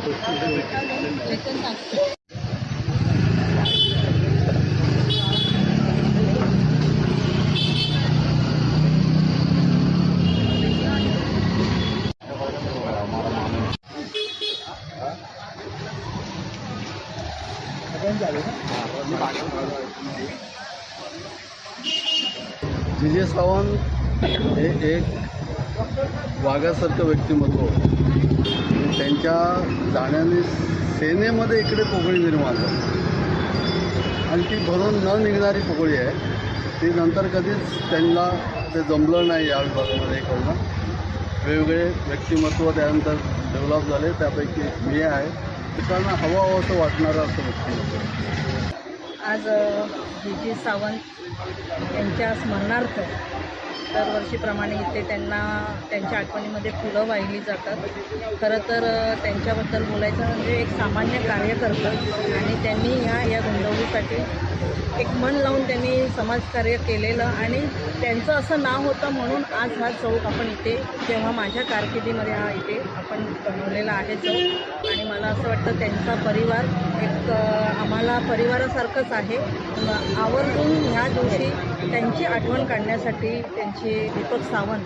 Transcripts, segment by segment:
जे सावंत हे एक वाघासारखं व्यक्तिमत्व, त्यांच्या जाण्याने सेनेमध्ये इकडे पोकळी निर्माण झाली आणि ती भरून न निघणारी पोकळी आहे. ती नंतर कधीच त्यांना ते जमलं नाही या विभागामध्ये करणं. वेगवेगळे व्यक्तिमत्व त्यानंतर डेव्हलप झाले, त्यापैकी मी आहे. लोकांना हवं असं वाटणारं असं व्यक्तिमत्व. आज जे सावंत यांच्या स्मरणार्थ दरवर्षीप्रमाणे इथे त्यांच्या आठवणीमध्ये फुलं वाहिली जातात. खरं तर त्यांच्याबद्दल बोलायचं म्हणजे एक सामान्य कार्यकर्ता, आणि त्यांनी या गुंतवणुकीसाठी एक मन लावून त्यांनी समाजकार्य केलेलं, आणि त्यांचं असं नाव होतं म्हणून आज हा चौक आपण इथे, तेव्हा माझ्या कारकिर्दीमध्ये हा इथे आपण बनवलेला आहे चौक. आणि मला असं वाटतं त्यांचा परिवार एक आम्हाला परिवारासारखंच आहे. आवर्जून ह्या दिवशी त्यांची आठवण काढण्यासाठी त्यांचे दीपक सावंत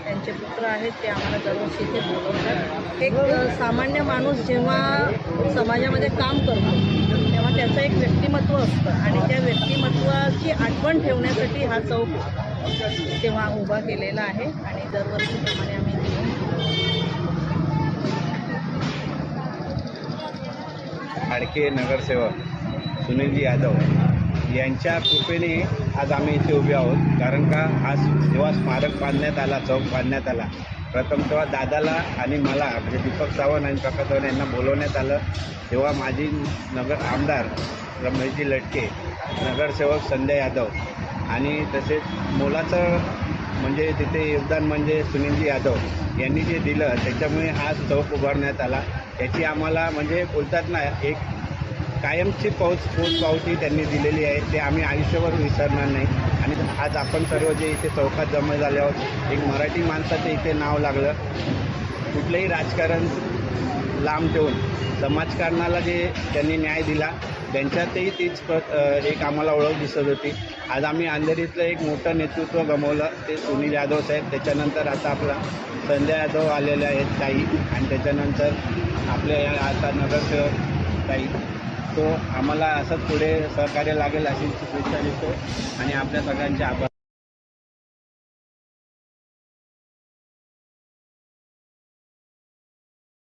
त्यांचे पुत्र आहेत, ते आम्हाला दरवर्षी इथे बोलवतात. एक सामान्य माणूस जेव्हा समाजामध्ये काम करतो तेव्हा त्याचं एक व्यक्तिमत्व असतं, आणि त्या व्यक्तिमत्वाची आठवण ठेवण्यासाठी हा चौक तेव्हा उभा केलेला आहे. आणि दरवर्षीप्रमाणे आम्ही लाडके नगरसेवक सुनीलजी यादव यांच्या कृपेने आज आम्ही इथे उभे आहोत. कारण का आज जेव्हा स्मारक बांधण्यात आला, चौक बांधण्यात आला, प्रथम तेव्हा दादाला आणि मला म्हणजे दीपक सावंत आणि प्रकाश सावंत यांना बोलवण्यात आलं. तेव्हा माझी आमदार रमेशजी लटके, नगरसेवक संजय यादव आणि तसेच मोलाचं म्हणजे तिथे योगदान म्हणजे सुनीलजी यादव यांनी जे दिलं, त्याच्यामुळे हा चौक उभारण्यात आला. याची आम्हाला म्हणजे बोलतात ना, एक कायमची पोचपावती त्यांनी दिलेली आहे, ते आम्ही आयुष्यभर विसरणार नाही. आणि आज आपण सर्व जे इथे चौकात जमा झाले आहोत, एक मराठी माणसाचं इथे नाव लागलं. कुठलंही राजकारण लांब ठेवून समाजकारणाला जे त्यांनी न्याय दिला, त्यांच्यातही तीच एक आम्हाला ओळख दिसत होती. आज आम्ही अंधेरीतलं एक मोठं नेतृत्व गमावलं, ते सुनील यादव साहेब. त्याच्यानंतर आता आपला संजय यादव आलेले आहेत ताई, आणि त्याच्यानंतर आपल्या आता नगरसेवक ताई. तो आम्हाला असंच पुढे सहकार्य लागेल अशी शुभेच्छा देतो आणि आपल्या सगळ्यांचे आभार.